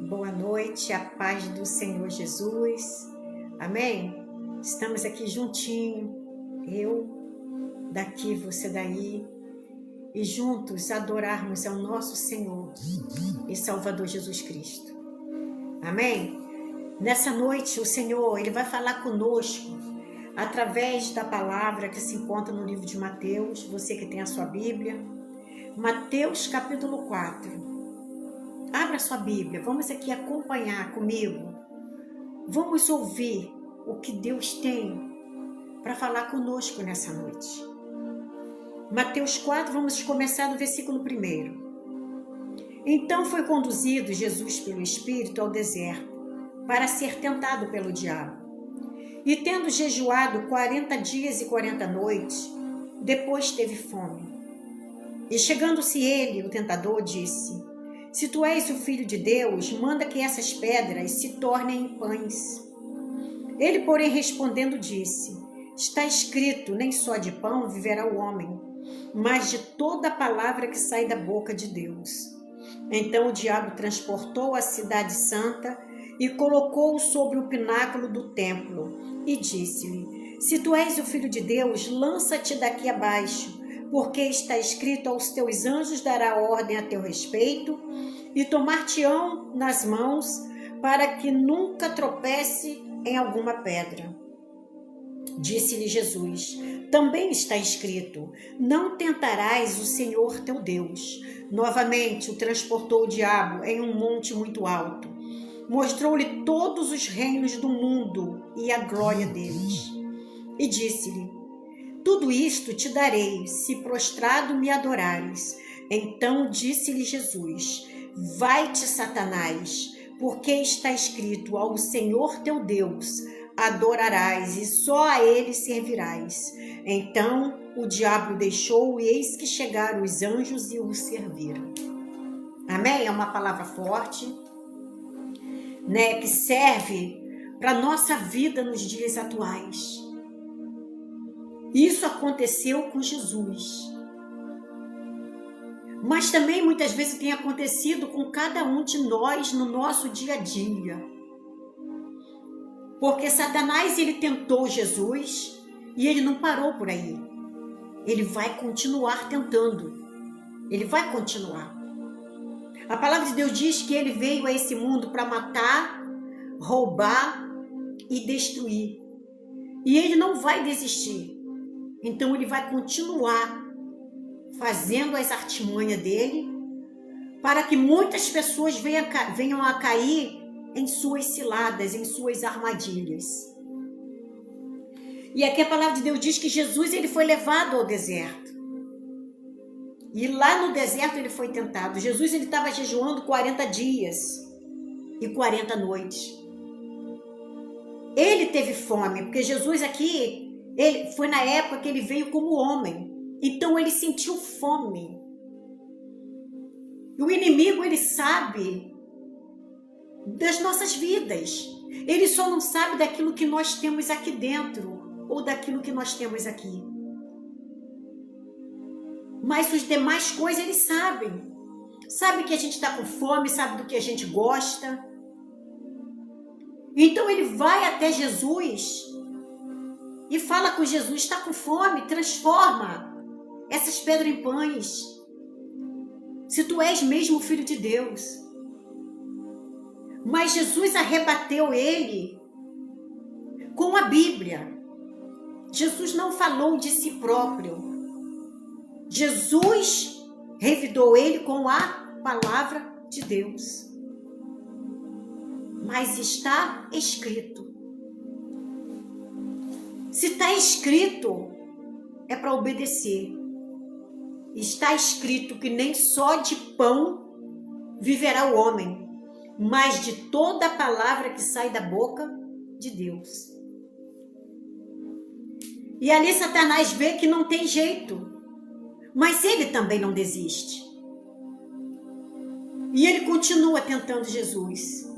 Boa noite, a paz do Senhor Jesus. Amém? Estamos aqui juntinho, eu daqui, você daí, e juntos adorarmos ao nosso Senhor e Salvador Jesus Cristo. Amém? Nessa noite, o Senhor, Ele vai falar conosco através da palavra que se encontra no livro de Mateus, você que tem a sua Bíblia, Mateus capítulo 4. Abra sua Bíblia, vamos aqui acompanhar comigo. Vamos ouvir o que Deus tem para falar conosco nessa noite. Mateus 4, vamos começar no versículo 1. Então foi conduzido Jesus pelo Espírito ao deserto, para ser tentado pelo diabo. E tendo jejuado 40 dias e 40 noites, depois teve fome. E chegando-se ele, o tentador, disse: Se tu és o Filho de Deus, manda que essas pedras se tornem em pães. Ele, porém, respondendo, disse: Está escrito, nem só de pão viverá o homem, mas de toda a palavra que sai da boca de Deus. Então o diabo transportou a cidade santa e colocou-o sobre o pináculo do templo e disse-lhe: Se tu és o Filho de Deus, lança-te daqui abaixo, porque está escrito: aos teus anjos dará ordem a teu respeito, e tomar-te-ão nas mãos, para que nunca tropece em alguma pedra. Disse-lhe Jesus: Também está escrito: Não tentarás o Senhor teu Deus. Novamente o transportou o diabo em um monte muito alto. Mostrou-lhe todos os reinos do mundo e a glória deles. E disse-lhe: Tudo isto te darei, se prostrado me adorares. Então disse-lhe Jesus: Vai-te, Satanás, porque está escrito: Ao Senhor teu Deus adorarás e só a ele servirás. Então o diabo deixou, e eis que chegaram os anjos e o serviram. Amém? É uma palavra forte, né, que serve para a nossa vida nos dias atuais. Isso aconteceu com Jesus. Mas também muitas vezes tem acontecido com cada um de nós no nosso dia a dia. Porque Satanás, ele tentou Jesus e ele não parou por aí. Ele vai continuar tentando. Ele vai continuar. A palavra de Deus diz que ele veio a esse mundo para matar, roubar e destruir. E ele não vai desistir. Então ele vai continuar fazendo as artimanhas dele para que muitas pessoas venham a cair em suas ciladas, em suas armadilhas. E aqui a palavra de Deus diz que Jesus, ele foi levado ao deserto. E lá no deserto ele foi tentado. Jesus, ele estava jejuando 40 dias e 40 noites. Ele teve fome, porque Jesus aqui, ele foi na época que ele veio como homem. Então ele sentiu fome. E o inimigo, ele sabe das nossas vidas. Ele só não sabe daquilo que nós temos aqui dentro ou daquilo que nós temos aqui. Mas as demais coisas ele sabe. Sabe que a gente está com fome, sabe do que a gente gosta. Então ele vai até Jesus e fala com Jesus: está com fome, transforma essas pedras em pães. Se tu és mesmo o Filho de Deus. Mas Jesus arrebateu ele com a Bíblia. Jesus não falou de si próprio. Jesus revidou ele com a palavra de Deus. Mas está escrito. Se está escrito, é para obedecer. Está escrito que nem só de pão viverá o homem, mas de toda a palavra que sai da boca de Deus. E ali Satanás vê que não tem jeito, mas ele também não desiste. E ele continua tentando Jesus.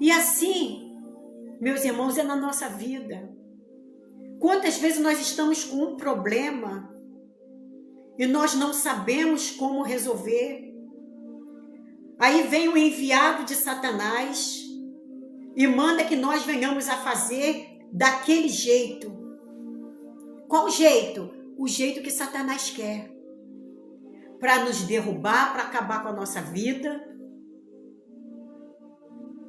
E assim, meus irmãos, é na nossa vida. Quantas vezes nós estamos com um problema e nós não sabemos como resolver? Aí vem o enviado de Satanás e manda que nós venhamos a fazer daquele jeito. Qual jeito? O jeito que Satanás quer. Para nos derrubar, para acabar com a nossa vida.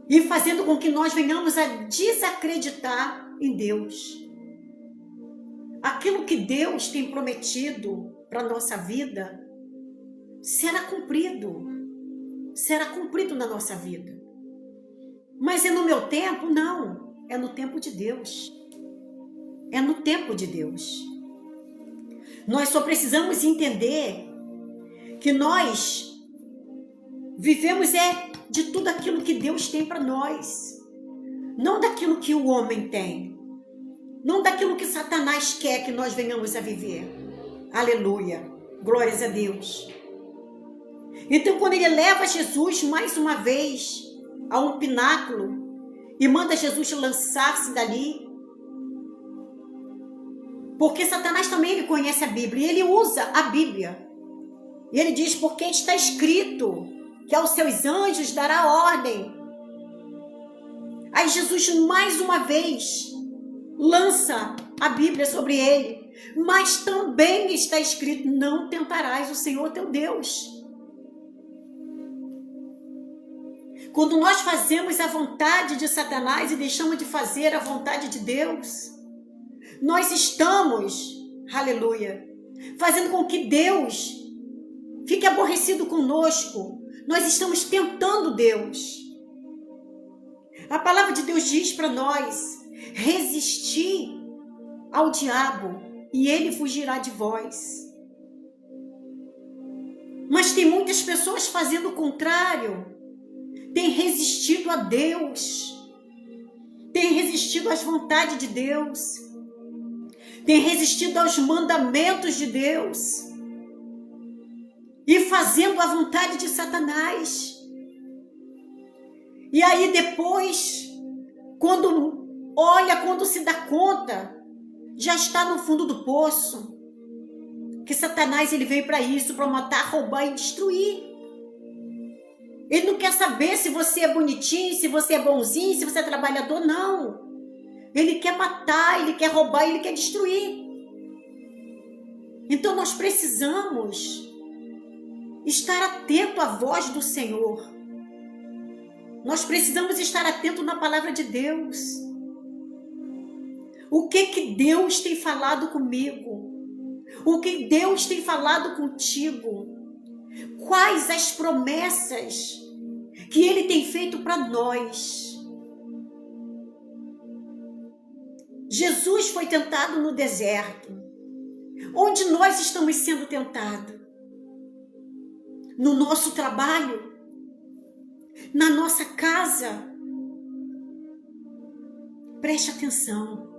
E fazendo com que nós venhamos a desacreditar em Deus. Aquilo que Deus tem prometido para a nossa vida será cumprido. Será cumprido na nossa vida. Mas é no meu tempo? Não. É no tempo de Deus. É no tempo de Deus. Nós só precisamos entender que nós vivemos de tudo aquilo que Deus tem para nós. Não daquilo que o homem tem. Não daquilo que Satanás quer que nós venhamos a viver. Aleluia. Glórias a Deus. Então, quando ele leva Jesus mais uma vez a um pináculo e manda Jesus lançar-se dali, porque Satanás também ele conhece a Bíblia, e ele usa a Bíblia. E ele diz, porque está escrito que aos seus anjos dará ordem. Aí Jesus mais uma vez lança a Bíblia sobre ele. Mas também está escrito, não tentarás o Senhor teu Deus. Quando nós fazemos a vontade de Satanás e deixamos de fazer a vontade de Deus, nós estamos, aleluia, fazendo com que Deus fique aborrecido conosco. Nós estamos tentando Deus. A palavra de Deus diz para nós, resistir ao diabo e ele fugirá de vós. Mas tem muitas pessoas fazendo o contrário. Tem resistido a Deus. Tem resistido às vontades de Deus. Tem resistido aos mandamentos de Deus. E fazendo a vontade de Satanás. E aí depois, quando se dá conta, já está no fundo do poço. Que Satanás ele veio para isso, para matar, roubar e destruir. Ele não quer saber se você é bonitinho, se você é bonzinho, se você é trabalhador, não. Ele quer matar, ele quer roubar, ele quer destruir. Então nós precisamos estar atento à voz do Senhor. Nós precisamos estar atento na palavra de Deus. O que Deus tem falado comigo? O que Deus tem falado contigo? Quais as promessas que Ele tem feito para nós? Jesus foi tentado no deserto. Onde nós estamos sendo tentados? No nosso trabalho? Na nossa casa? Preste atenção.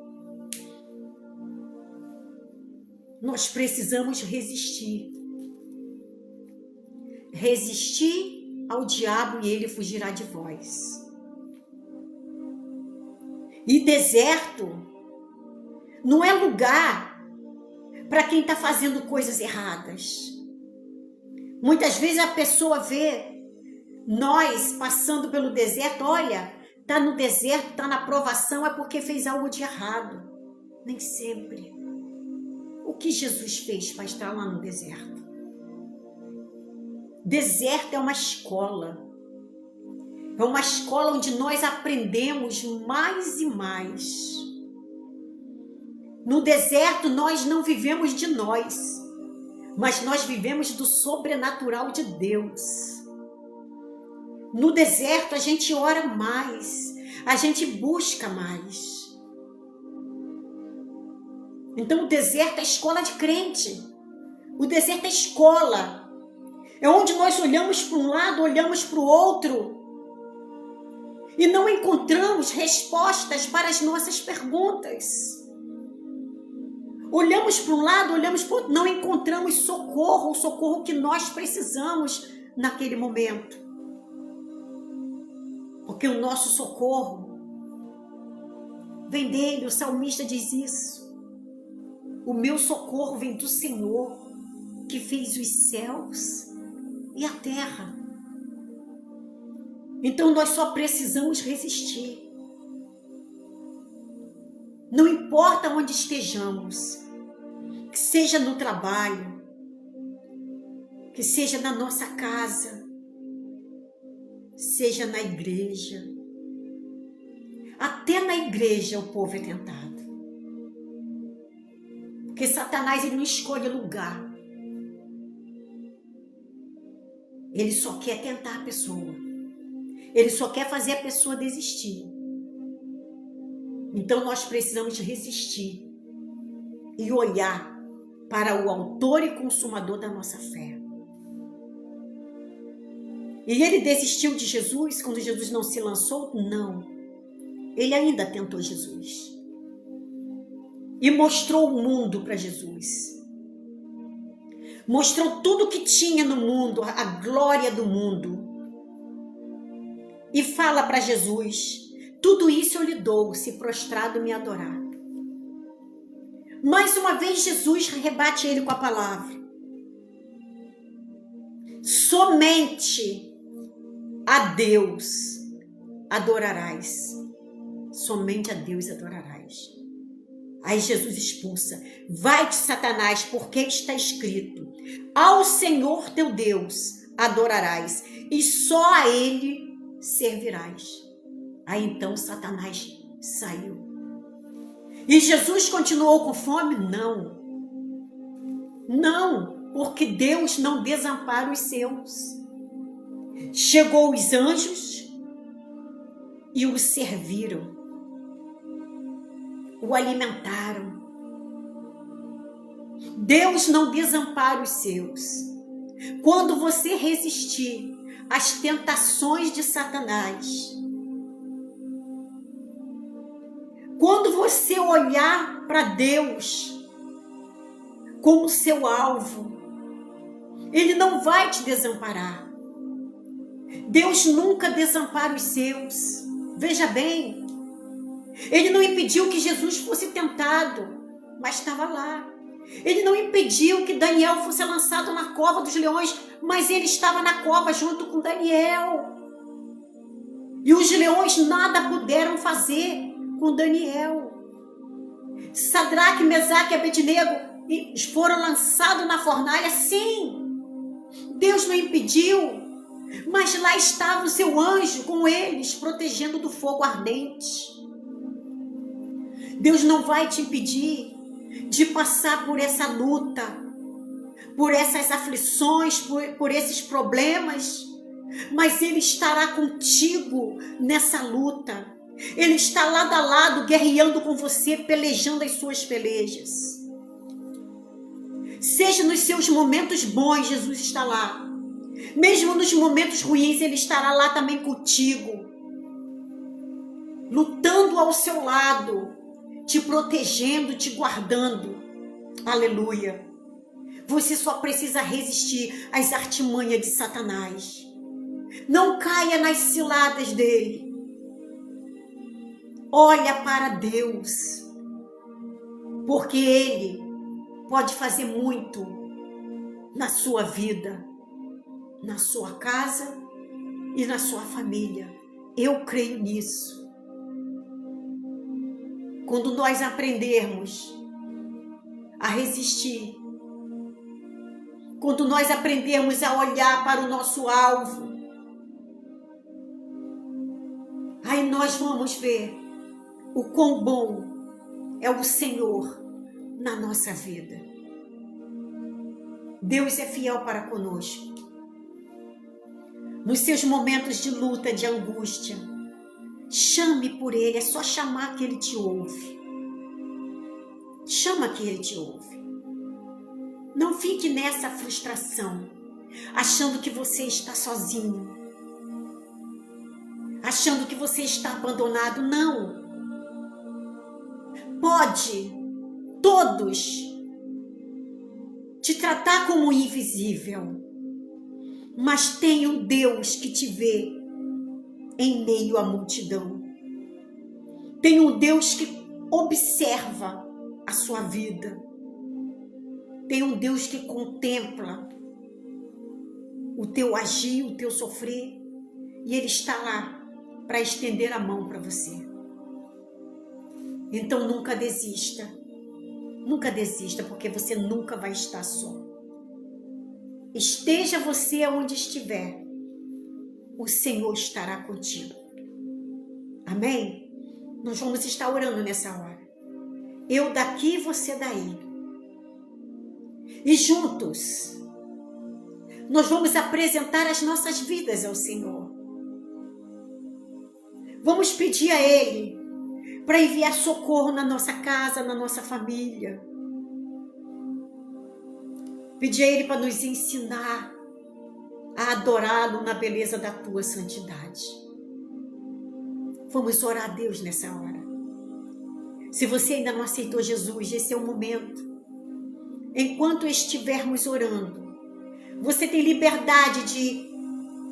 Nós precisamos resistir. Resistir ao diabo e ele fugirá de vós. E deserto não é lugar para quem está fazendo coisas erradas. Muitas vezes a pessoa vê nós passando pelo deserto, olha, está no deserto, está na provação, é porque fez algo de errado. Nem sempre. O que Jesus fez para estar lá no deserto? Deserto é uma escola. É uma escola onde nós aprendemos mais e mais. No deserto nós não vivemos de nós, mas nós vivemos do sobrenatural de Deus. No deserto a gente ora mais, a gente busca mais. Então o deserto é a escola de crente. O deserto é a escola. É onde nós olhamos para um lado, olhamos para o outro e não encontramos respostas para as nossas perguntas. Olhamos para um lado, olhamos para o outro, não encontramos socorro, o socorro que nós precisamos naquele momento. Porque o nosso socorro vem dele, o salmista diz isso. O meu socorro vem do Senhor, que fez os céus e a terra. Então nós só precisamos resistir. Não importa onde estejamos, que seja no trabalho, que seja na nossa casa, seja na igreja. Até na igreja o povo é tentado. Porque Satanás ele não escolhe lugar. Ele só quer tentar a pessoa. Ele só quer fazer a pessoa desistir. Então nós precisamos resistir e olhar para o autor e consumador da nossa fé. E ele desistiu de Jesus quando Jesus não se lançou? Não. Ele ainda tentou Jesus. E mostrou o mundo para Jesus. Mostrou tudo que tinha no mundo, a glória do mundo. E fala para Jesus: tudo isso eu lhe dou, se prostrado me adorar. Mais uma vez Jesus rebate ele com a palavra: somente a Deus adorarás. Somente a Deus adorarás. Aí Jesus expulsa: vai-te, Satanás, porque está escrito: ao Senhor teu Deus adorarás e só a Ele servirás. Aí então Satanás saiu. E Jesus continuou com fome? Não. Não, porque Deus não desampara os seus. Chegou os anjos e o serviram, o alimentaram. Deus não desampara os seus. Quando você resistir às tentações de Satanás, quando você olhar para Deus como seu alvo, Ele não vai te desamparar. Deus nunca desampara os seus. Veja bem, Ele não impediu que Jesus fosse tentado, mas estava lá. Ele não impediu que Daniel fosse lançado na cova dos leões, mas ele estava na cova junto com Daniel. E os leões nada puderam fazer com Daniel. Sadraque, Mesaque e Abednego foram lançados na fornalha, sim. Deus não impediu, mas lá estava o seu anjo com eles, protegendo do fogo ardente. Deus não vai te impedir de passar por essa luta, por essas aflições, por esses problemas, mas Ele estará contigo nessa luta. Ele está lado a lado, guerreando com você, pelejando as suas pelejas. Seja nos seus momentos bons, Jesus está lá. Mesmo nos momentos ruins, Ele estará lá também contigo, lutando ao seu lado, te protegendo, te guardando. Aleluia. Você só precisa resistir às artimanhas de Satanás. Não caia nas ciladas dele. Olha para Deus, porque Ele pode fazer muito na sua vida, na sua casa e na sua família. Eu creio nisso. Quando nós aprendermos a resistir, quando nós aprendermos a olhar para o nosso alvo, aí nós vamos ver o quão bom é o Senhor na nossa vida. Deus é fiel para conosco. Nos seus momentos de luta, de angústia, chame por Ele, é só chamar que Ele te ouve. Chama que Ele te ouve. Não fique nessa frustração, achando que você está sozinho, achando que você está abandonado. Não. Pode todos te tratar como invisível, mas tem um Deus que te vê em meio à multidão. Tem um Deus que observa a sua vida. Tem um Deus que contempla o teu agir, o teu sofrer. e Ele está lá para estender a mão para você. Então nunca desista, porque você nunca vai estar só. Esteja você onde estiver, o Senhor estará contigo. Amém? Nós vamos estar orando nessa hora. Eu daqui, você daí. E juntos, nós vamos apresentar as nossas vidas ao Senhor. Vamos pedir a Ele para enviar socorro na nossa casa, na nossa família. Pedir a Ele para nos ensinar a adorá-lo na beleza da tua santidade. Vamos orar a Deus nessa hora. Se você ainda não aceitou Jesus, esse é o momento. Enquanto estivermos orando, você tem liberdade de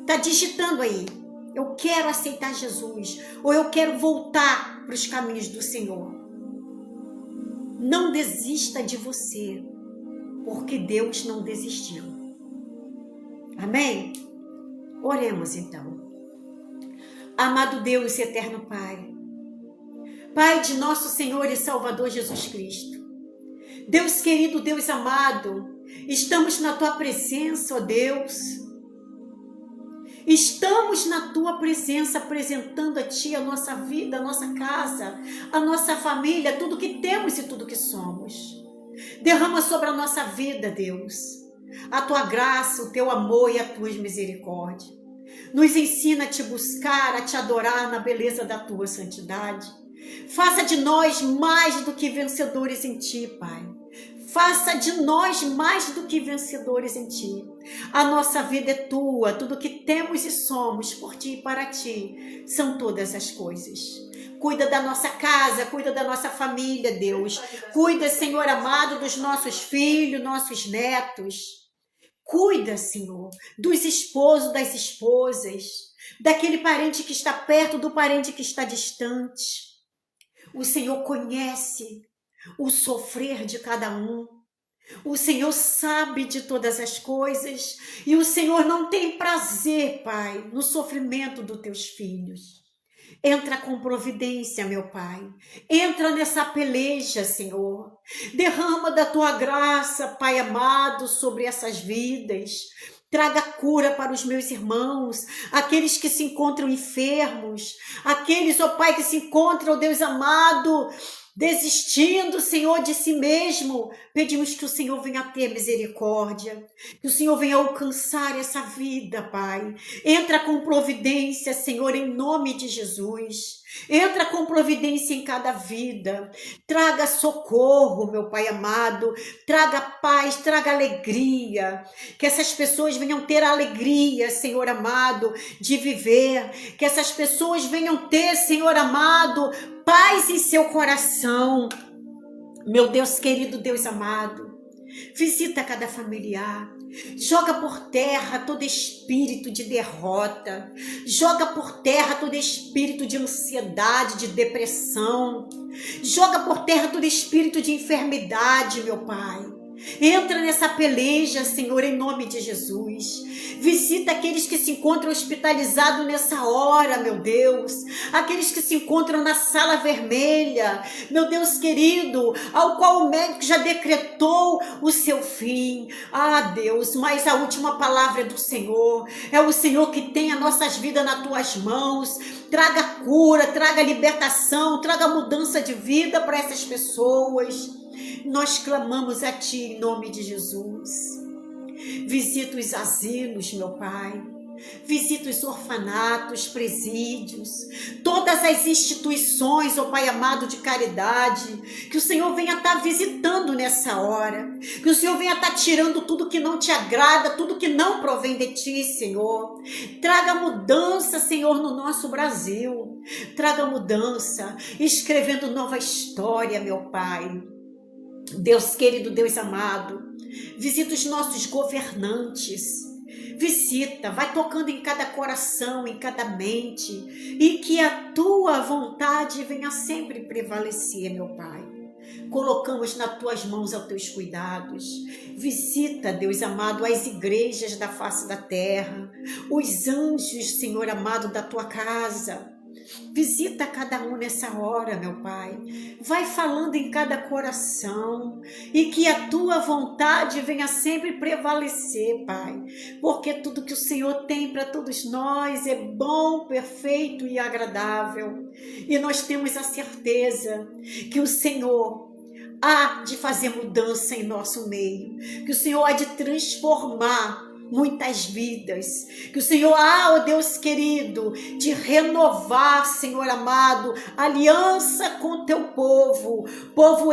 estar digitando aí: eu quero aceitar Jesus, ou eu quero voltar para os caminhos do Senhor. Não desista de você, porque Deus não desistiu. Amém? Oremos então. Amado Deus e eterno Pai, Pai de nosso Senhor e Salvador Jesus Cristo, Deus querido, Deus amado, estamos na Tua presença, ó Deus. Estamos na Tua presença apresentando a Ti a nossa vida, a nossa casa, a nossa família, tudo que temos e tudo que somos. Derrama sobre a nossa vida, Deus, a Tua graça, o Teu amor e a Tua misericórdia. Nos ensina a Te buscar, a Te adorar na beleza da Tua santidade. Faça de nós mais do que vencedores em Ti, Pai. Faça de nós mais do que vencedores em Ti. A nossa vida é Tua, tudo que temos e somos por Ti e para Ti são todas as coisas. Cuida da nossa casa, cuida da nossa família, Deus. Cuida, Senhor amado, dos nossos filhos, nossos netos. Cuida, Senhor, dos esposos, das esposas, daquele parente que está perto, do parente que está distante. O Senhor conhece o sofrer de cada um. O Senhor sabe de todas as coisas e o Senhor não tem prazer, Pai, no sofrimento dos teus filhos. Entra com providência, meu Pai. Entra nessa peleja, Senhor. Derrama da Tua graça, Pai amado, sobre essas vidas. Traga cura para os meus irmãos, aqueles que se encontram enfermos, aqueles, ó Pai, que se encontram, ó Deus amado, desistindo, Senhor, de si mesmo. Pedimos que o Senhor venha ter misericórdia, que o Senhor venha alcançar essa vida, Pai. Entra com providência, Senhor, em nome de Jesus. Entra com providência em cada vida. Traga socorro, meu Pai amado. Traga paz, traga alegria. Que essas pessoas venham ter a alegria, Senhor amado, de viver. Que essas pessoas venham ter, Senhor amado, paz em seu coração. Meu Deus querido, Deus amado, visita cada familiar. Joga por terra todo espírito de derrota. Joga por terra todo espírito de ansiedade, de depressão. Joga por terra todo espírito de enfermidade, meu Pai. Entra nessa peleja, Senhor, em nome de Jesus. Visita aqueles que se encontram hospitalizados nessa hora, meu Deus. Aqueles que se encontram na sala vermelha, meu Deus querido, ao qual o médico já decretou o seu fim. Ah, Deus, mas a última palavra é do Senhor. É o Senhor que tem as nossas vidas nas tuas mãos. Traga cura, traga libertação, traga mudança de vida para essas pessoas. Nós clamamos a Ti em nome de Jesus. Visita os asilos, meu Pai. Visita os orfanatos, presídios, todas as instituições, ó Pai amado, de caridade. Que o Senhor venha estar visitando nessa hora. Que o Senhor venha estar tirando tudo que não Te agrada, tudo que não provém de Ti, Senhor. Traga mudança, Senhor, no nosso Brasil. Traga mudança, escrevendo nova história, meu Pai. Deus querido, Deus amado, visita os nossos governantes, visita, vai tocando em cada coração, em cada mente, e que a Tua vontade venha sempre prevalecer, meu Pai. colocamos nas tuas mãos aos teus cuidados. Visita, Deus amado, as igrejas da face da terra, os anjos, Senhor amado, da tua casa. Visita cada um nessa hora, meu Pai. Vai falando em cada coração e que a tua vontade venha sempre prevalecer, Pai. Porque tudo que o Senhor tem para todos nós é bom, perfeito e agradável. E nós temos a certeza que o Senhor há de fazer mudança em nosso meio, que o Senhor há de transformar muitas vidas, que o Senhor, ó Deus querido, de renovar, Senhor amado, aliança com teu povo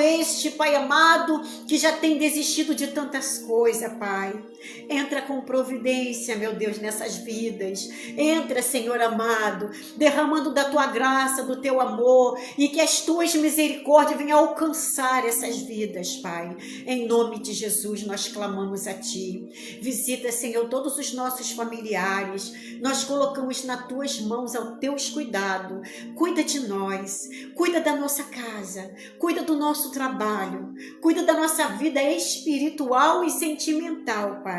este, Pai amado, que já tem desistido de tantas coisas, Pai. Entra com providência, meu Deus, nessas vidas. Entra, Senhor amado, derramando da tua graça, do teu amor, e que as tuas misericórdias venham alcançar essas vidas, Pai. Em nome de Jesus, nós clamamos a ti. Visita, Senhor, todos os nossos familiares. Nós colocamos nas tuas mãos ao teus cuidados. Cuida de nós, cuida da nossa casa, cuida do nosso trabalho, cuida da nossa vida espiritual e sentimental, Pai.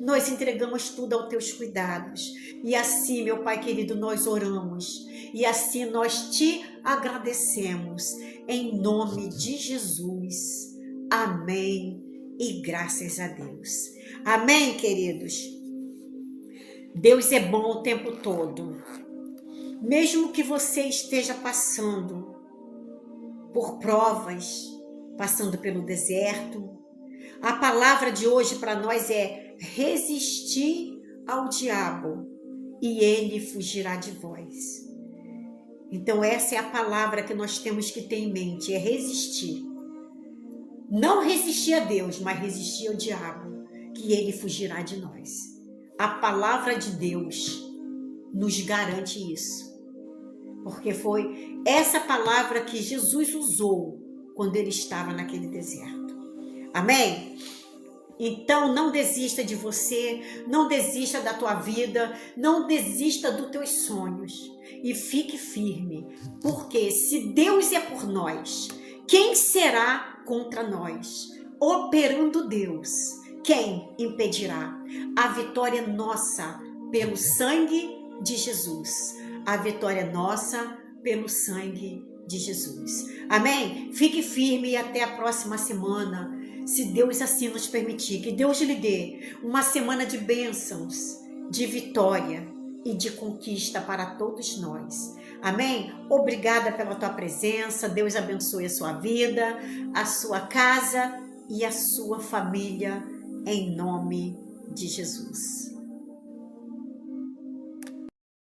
Nós entregamos tudo aos teus cuidados. E assim, meu Pai querido, nós oramos. E assim nós te agradecemos. Em nome de Jesus. Amém. E graças a Deus. Amém, queridos? Deus é bom o tempo todo. Mesmo que você esteja passando por provas, passando pelo deserto, a palavra de hoje para nós é resistir ao diabo e ele fugirá de vós. Então essa é a palavra que nós temos que ter em mente, é resistir. Não resistir a Deus, mas resistir ao diabo, que ele fugirá de nós. A palavra de Deus nos garante isso. Porque foi essa palavra que Jesus usou quando ele estava naquele deserto. Amém? Então não desista de você, não desista da tua vida, não desista dos teus sonhos. E fique firme, porque se Deus é por nós, quem será contra nós? Operando Deus, quem impedirá? A vitória é nossa pelo sangue de Jesus. A vitória é nossa pelo sangue de Jesus. Amém? Fique firme e até a próxima semana, se Deus assim nos permitir. Que Deus lhe dê uma semana de bênçãos, de vitória e de conquista para todos nós. Amém? Obrigada pela tua presença. Deus abençoe a sua vida, a sua casa e a sua família, em nome de Jesus.